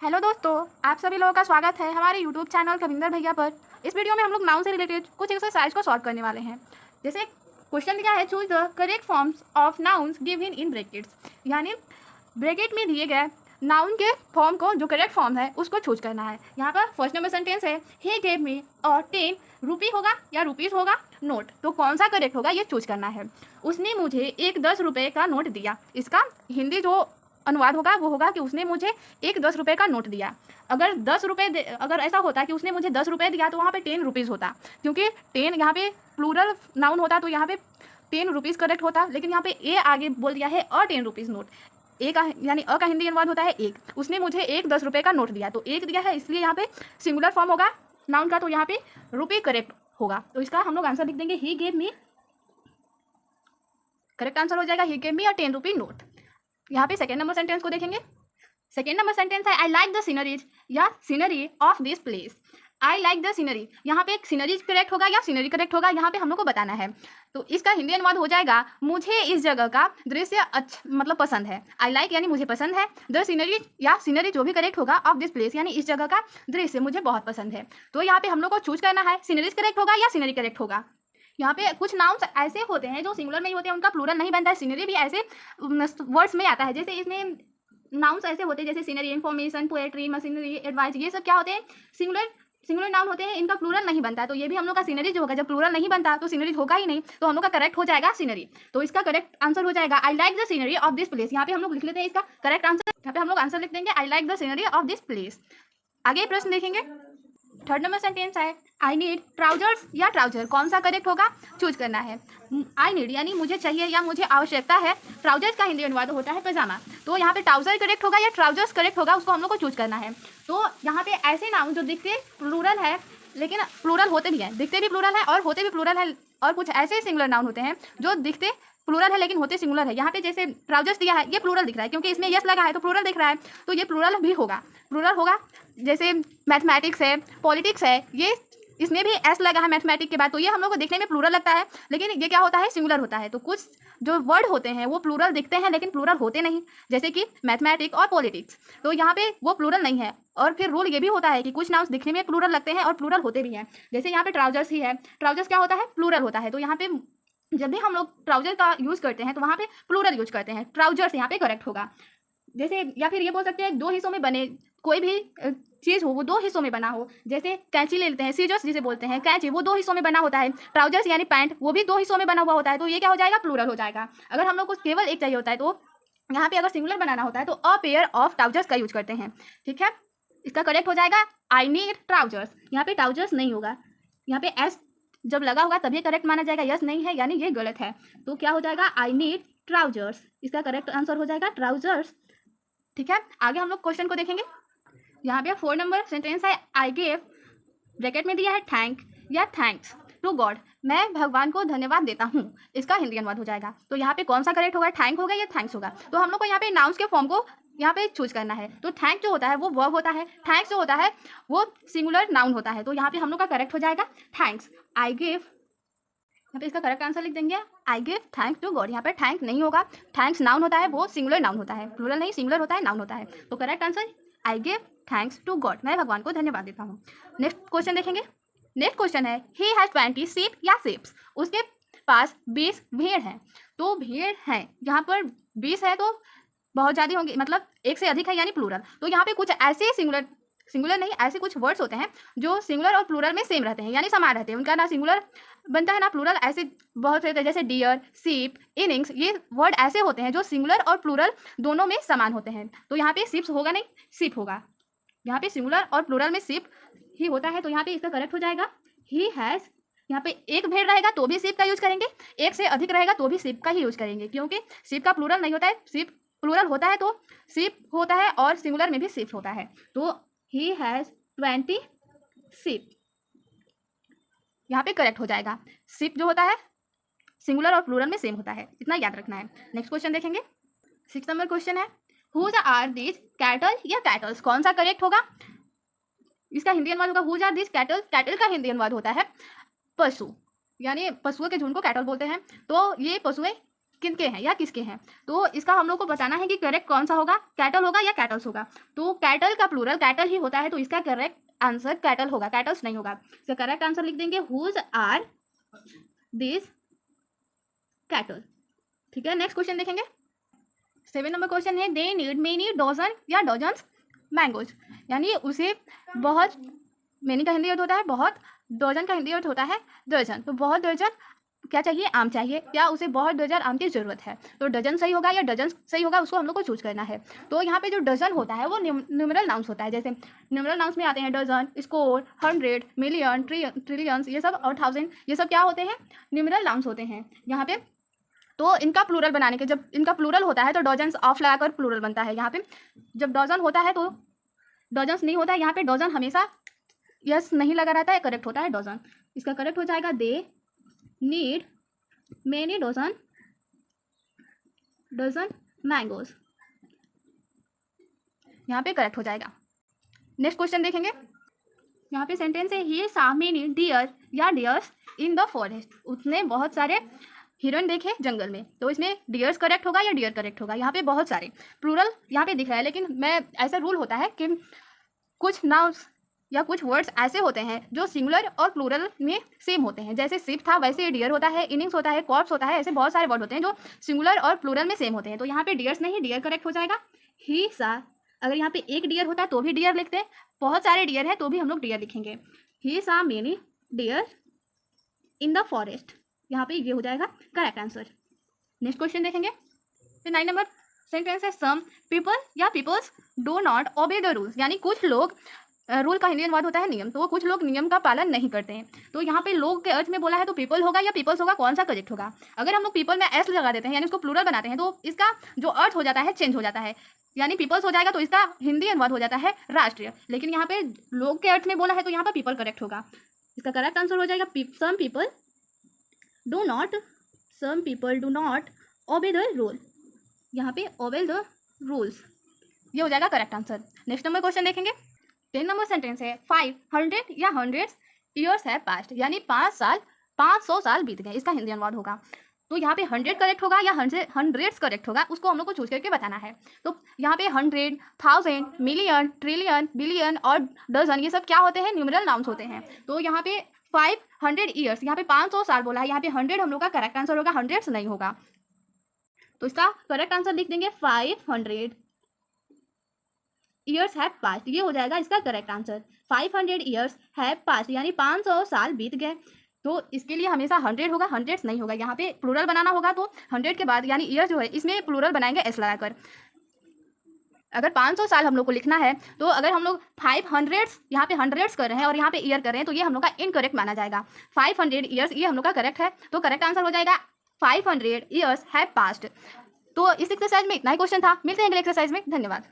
Hello दोस्तों, आप सभी लोगों का स्वागत है हमारे यूट्यूब चैनल कविंदर भैया पर। इस वीडियो में हम लोग नाउन से रिलेटेड कुछ एक्सरसाइज को सॉल्व करने वाले हैं। जैसे क्वेश्चन दिया है, choose the correct forms of nouns given in brackets, यानी ब्रैकेट में दिए गए नाउन के फॉर्म को जो करेक्ट फॉर्म है उसको चूज करना है। यहाँ पर फर्स्ट नंबर सेंटेंस है, ही गेव मी और 10 रुपी होगा या रुपीज़ होगा नोट, तो कौन सा करेक्ट होगा ये चूज करना है। उसने मुझे एक 10 रुपये का नोट दिया, इसका हिंदी जो अनुवाद होगा वो होगा कि उसने मुझे एक 10 रुपये का नोट दिया। अगर 10 रुपये अगर ऐसा होता कि उसने मुझे 10 रुपये दिया तो वहाँ पे 10 रुपीज़ होता, क्योंकि 10 यहाँ पे प्लूरल नाउन होता तो यहाँ पे 10 रुपीज़ करेक्ट होता। लेकिन यहाँ पे ए आगे बोल दिया है और 10 रुपीज़ नोट। ए का यानी अ का हिंदी अनुवाद होता है एक। उसने मुझे एक 10 रुपये का नोट दिया, तो एक दिया है इसलिए यहाँ पे सिंगुलर फॉर्म होगा नाउन का, तो यहाँ पे रुपी करेक्ट होगा। तो इसका हम लोग आंसर लिख देंगे, he gave me. Correct answer हो जाएगा ही गेव मी और 10 रुपी नोट। यहाँ पे सेकेंड नंबर सेंटेंस को देखेंगे। सेकेंड नंबर सेंटेंस है, आई लाइक द सीनरीज या scenery of this place. I like the scenery, यहाँ पे एक सीनरीज करेक्ट होगा या सीनरी करेक्ट होगा, यहाँ पे हम लोग को बताना है। तो इसका हिंदी अनुवाद हो जाएगा, मुझे इस जगह का दृश्य अच्छा मतलब पसंद है। आई लाइक यानी मुझे पसंद है, द सीनरी या सीनरी जो भी करेक्ट होगा ऑफ दिस प्लेस यानी इस जगह का दृश्य मुझे बहुत पसंद है। तो यहाँ पे हम लोग को चूज करना है, सीनरीज करेक्ट होगा या सीनरी करेक्ट होगा। यहाँ पे कुछ नाउन्स ऐसे होते हैं जो सिंगुलर में ही होते हैं, उनका प्लूरल नहीं बनता है। सीनरी भी ऐसे वर्ड्स में आता है, जैसे इसमें नाउन्स ऐसे होते हैं जैसे scenery, information, poetry, machinery, advice, ये सब क्या होते हैं, सिंगुलर नाउन होते हैं, इनका प्लूरल नहीं बनता। तो ये भी हम लोग का सीनरी जो होगा, जब प्लूरल नहीं बनता तो सीनरी होगा ही नहीं, तो हम लोग का करेक्ट हो जाएगा सीनरी। तो इसका करेक्ट आंसर हो जाएगा, I like the scenery of this place. यहाँ पे हम लोग लिख लेते हैं इसका करेक्ट आंसर। यहाँ पे हम लोग आंसर लिख देंगे, I like the scenery of this place. आगे प्रश्न देखेंगे। थर्ड नंबर सेंटेंस है, आई नीड ट्राउजर्स या ट्राउजर, कौन सा करेक्ट होगा चूज करना है। आई नीड यानी मुझे चाहिए या मुझे आवश्यकता है, ट्राउजर्स का हिंदी अनुवाद होता है पैजामा। तो यहाँ पे ट्राउजर करेक्ट होगा या ट्राउजर्स करेक्ट होगा, उसको हम लोग को चूज करना है। तो यहाँ पे ऐसे नाउन जो दिखते प्लूरल है लेकिन प्लूरल होते भी हैं, दिखते भी प्लूरल है और होते भी प्लूरल है, और कुछ ऐसे सिंगुलर नाउन होते हैं जो दिखते प्लूरल है लेकिन होते सिंगुलर है। यहाँ पे जैसे ट्राउजर्स दिया है, ये प्लूरल दिख रहा है क्योंकि इसमें यस लगा है तो प्लूरल दिख रहा है, तो ये प्लूरल भी होगा, प्लूरल होगा। जैसे मैथमेटिक्स है, पॉलिटिक्स है, ये इसमें भी एस लगा है मैथमेटिक के बाद, तो ये हम लोग को देखने में प्लूरल लगता है लेकिन ये क्या होता है, सिंगुलर होता है। तो कुछ जो वर्ड होते हैं वो प्लूरल दिखते हैं लेकिन प्लूरल होते नहीं, जैसे कि मैथमेटिक और पॉलिटिक्स, तो यहाँ पे वो प्लूरल नहीं है। और फिर रूल ये भी होता है कि कुछ नाउन्स दिखने में प्लूरल लगते हैं और प्लूरल होते भी हैं, जैसे यहाँ पे ट्राउजर्स ही है, ट्राउजर्स क्या होता है, प्लूरल होता है। तो यहाँ पे जब भी हम लोग ट्राउजर का यूज़ करते हैं तो वहाँ पे प्लूरल यूज करते हैं, ट्राउजर्स यहाँ पे करेक्ट होगा। जैसे या फिर ये बोल सकते हैं, दो हिस्सों में बने कोई भी चीज़ हो वो दो हिस्सों में बना हो, जैसे कैंची ले लेते हैं, सीजर्स जिसे बोलते हैं, कैंची वो दो हिस्सों में बना होता है। ट्राउजर्स यानी पैंट वो भी दो हिस्सों में बना हुआ होता है, तो ये क्या हो जाएगा, प्लूरल हो जाएगा। अगर हम लोग को केवल एक चाहिए होता है तो यहाँ पे अगर सिंगुलर बनाना होता है तो अ पेयर ऑफ ट्राउजर्स का यूज करते हैं। ठीक है, इसका करेक्ट हो जाएगा, आई नीड ट्राउजर्स। यहाँ पे ट्राउजर्स नहीं होगा, यहाँ पे एस जब लगा होगा तभी करेक्ट माना जाएगा, यस नहीं है यानी ये गलत है। तो क्या हो जाएगा, आई नीड ट्राउजर्स, इसका करेक्ट आंसर हो जाएगा ट्राउजर्स। ठीक है, आगे हम लोग क्वेश्चन को देखेंगे। यहाँ पे 4 नंबर सेंटेंस है, आई गेव, ब्रैकेट में दिया है थैंक या थैंक्स टू गॉड, मैं भगवान को धन्यवाद देता हूँ, इसका हिंदी अनुवाद हो जाएगा। तो यहाँ पे कौन सा करेक्ट होगा, थैंक होगा या थैंक्स होगा। तो हम लोग को यहाँ पे नाउन्स के फॉर्म को यहाँ पे चूज करना है। तो थैंक जो होता है वो वर्ब होता है, थैंक्स जो होता है वो सिंगुलर नाउन होता है, तो यहाँ पे हम लोग का करेक्ट हो जाएगा थैंक्स। आई गिव, यहाँ पे इसका करेक्ट आंसर लिख देंगे, I give thanks to God. यहाँ पे थैंक नहीं होगा, थैंक्स नाउन होता है, वो सिंगुलर नाउन होता है, प्लूरल नहीं, सिंगुलर होता है, नाउन होता है। तो correct answer I give thanks to God, मैं भगवान को धन्यवाद देता हूँ। नेक्स्ट क्वेश्चन देखेंगे। नेक्स्ट क्वेश्चन है, ही हैज 20 sheep या sheeps, उसके पास 20 भेड़ हैं। तो भेड़ हैं, यहाँ पर 20 है तो बहुत ज़्यादा होंगी, मतलब एक से अधिक है यानी प्लूरल। तो यहाँ पे कुछ ऐसे सिंगुलर नहीं, ऐसे कुछ वर्ड्स होते हैं जो सिंगुलर और प्लूरल में सेम रहते हैं यानी समान रहते हैं, उनका ना सिंगुलर बनता है ना प्लूरल। ऐसे बहुत से जैसे डियर, सीप, इनिंग्स, ये वर्ड ऐसे होते हैं जो सिंगुलर और प्लूरल दोनों में समान होते हैं। तो यहाँ पे सिप्स होगा नहीं, सिप होगा। यहाँ पे सिंगुलर और प्लूरल में सिप ही होता है, तो यहाँ पे इसका करेक्ट हो जाएगा, ही हैज़। यहाँ पे एक भेड़ रहेगा तो भी सिप का यूज करेंगे, एक से अधिक रहेगा तो भी सिप का ही यूज करेंगे, क्योंकि सिप का प्लूरल नहीं होता है, सिप प्लूरल होता है तो सिप होता है और सिंगुलर में भी सिप होता है। तो ही हैज़ 20 sheep, यहाँ पे करेक्ट हो जाएगा। सिप जो होता है सिंगुलर और प्लूरल में सेम होता है, इतना याद रखना है। नेक्स्ट क्वेश्चन देखेंगे। 6 नंबर क्वेश्चन है, हुज आर दीज कैटल या कैटल्स, कौन सा करेक्ट होगा। इसका हिंदी अनुवाद होगा, whose are these cattle, cattle का हिंदी अनुवाद होता है पशु, यानी पशुओं के झुंड को कैटल बोलते हैं। तो ये पशुएं किनके हैं या किसके हैं। तो इसका हम लोग को बताना है कि करेक्ट कौन सा होगा, कैटल होगा या कैटल्स होगा। तो कैटल का प्लूरल कैटल ही होता है, तो इसका करेक्ट आंसर कैटल होगा, कैटल्स नहीं होगा। इसका करेक्ट आंसर लिख देंगे हुज आर दिस कैटल। ठीक है, नेक्स्ट क्वेश्चन देखेंगे। 7 नंबर क्वेश्चन है दे नीड मेनी डजन या डजन्स मैंगोज, यानी उसे बहुत, मेनी का हिंदी अर्थ होता है बहुत, डजन का हिंदी अर्थ होता है दर्जन। तो बहुत दर्जन क्या चाहिए, आम चाहिए, या उसे बहुत डजन आम की ज़रूरत है। तो डजन सही होगा या डजन सही होगा, उसको हम लोग को चूज करना है। तो यहाँ पे जो डजन होता है वो न्यूमरल नाउंस होता है। जैसे न्यूमरल नाउंस में आते हैं डजन, स्कोर, 100, मिलियन, ट्रिलियंस, ये सब, और 1000, ये सब क्या होते हैं, न्यूमरल नाउंस होते हैं यहाँ पे। तो इनका प्लूरल बनाने के, जब इनका प्लूरल होता है तो डजन्स ऑफ लगाकर प्लूरल बनता है। यहाँ पे जब डजन होता है तो डजन्स नहीं होता है, यहाँ पे डजन हमेशा यस नहीं लगा रहता है, करेक्ट होता है डजन। इसका करेक्ट हो जाएगा they need many dozen mangoes, यहाँ पे करेक्ट हो जाएगा। नेक्स्ट क्वेश्चन देखेंगे। यहाँ पे सेंटेंस है ही saw many deer या डियर्स इन द फॉरेस्ट, उसने बहुत सारे हिरन देखे जंगल में। तो इसमें डियर्स करेक्ट होगा या डियर करेक्ट होगा, यहाँ पे बहुत सारे प्लूरल यहाँ पे दिख रहा है, लेकिन मैं ऐसा रूल होता है कि कुछ नाउन्स या कुछ वर्ड्स ऐसे होते हैं जो सिंगुलर और प्लूरल में सेम होते हैं। जैसे शिप था, वैसे डियर होता है, इनिंग्स होता है, कॉर्प्स होता है, ऐसे बहुत सारे वर्ड होते हैं जो सिंगुलर और प्लूरल में सेम होते हैं। तो यहाँ पे डियर्स नहीं, डियर करेक्ट हो जाएगा। ही सा, अगर यहाँ पे एक डियर होता है तो भी डियर लिखते हैं, बहुत सारे डियर है तो भी हम लोग डियर लिखेंगे। He saw many deer in the forest, यहाँ पे ये हो जाएगा करेक्ट आंसर। नेक्स्ट क्वेश्चन देखेंगे। फिर 9 नंबर सेंटेंस है सम पीपल या peoples do not obey the rules, यानी कुछ लोग, रूल का हिंदी अनुवाद होता है नियम, तो कुछ लोग नियम का पालन नहीं करते हैं। तो यहाँ पे लोग के अर्थ में बोला है तो पीपल होगा या पीपल्स होगा, कौन सा करेक्ट होगा। अगर हम लोग पीपल में एस लगा देते हैं यानी उसको प्लूरल बनाते हैं तो इसका जो अर्थ हो जाता है चेंज हो जाता है, यानी पीपल्स हो जाएगा तो इसका हिंदी अनुवाद हो जाता है राष्ट्रीय। लेकिन यहाँ पे लोग के अर्थ में बोला है तो यहाँ पर पीपल करेक्ट होगा। इसका करेक्ट आंसर हो जाएगा some people do not obey the rule, यहाँ पे ओबे द रूल्स, ये हो जाएगा correct answer. Next number question देखेंगे। 10 नंबर सेंटेंस है 500 या 100 ईयर्स है पास्ट, यानी 500 साल बीत गए, इसका हिंदी अनुवाद होगा। तो यहाँ पे 100 करेक्ट होगा या 100 करेक्ट होगा, उसको हम लोग को चूज करके बताना है। तो यहाँ पे 100, 1000, मिलियन, ट्रिलियन, बिलियन और डजन, ये सब क्या होते हैं, न्यूमरल नाउन्स होते हैं। तो यहाँ पे 500 ईयर्स, यहाँ पे 500 साल बोला है, यहाँ पे 100 हम लोग का करेक्ट आंसर होगा, 100 नहीं होगा। तो इसका करेक्ट आंसर लिख देंगे 500 ईयर्स हैव पास्ट, ये हो जाएगा इसका correct answer. 500 years have past, यानी 500 साल बीत गए। तो इसके लिए हमेशा 100 होगा, 100 नहीं होगा। यहाँ पे प्लूरल बनाना होगा तो 100 के बाद यानी ईयर जो है इसमें प्लूरल बनाएंगे एस लगाकर। अगर 500 साल हम लोग को लिखना है तो अगर हम लोग 500 यहाँ पे 100 कर रहे हैं और यहाँ पे ईयर कर रहे हैं तो ये हम लोग का इनकरेक्ट माना जाएगा। 500 ईयर्स ये हम लोग का करेक्ट है, तो करेक्ट आंसर हो जाएगा 500 ईयर्स हैव पास्ट। तो इस एक्सरसाइज में इतना ही क्वेश्चन था, मिलते हैं अगले एक्सरसाइज में, धन्यवाद।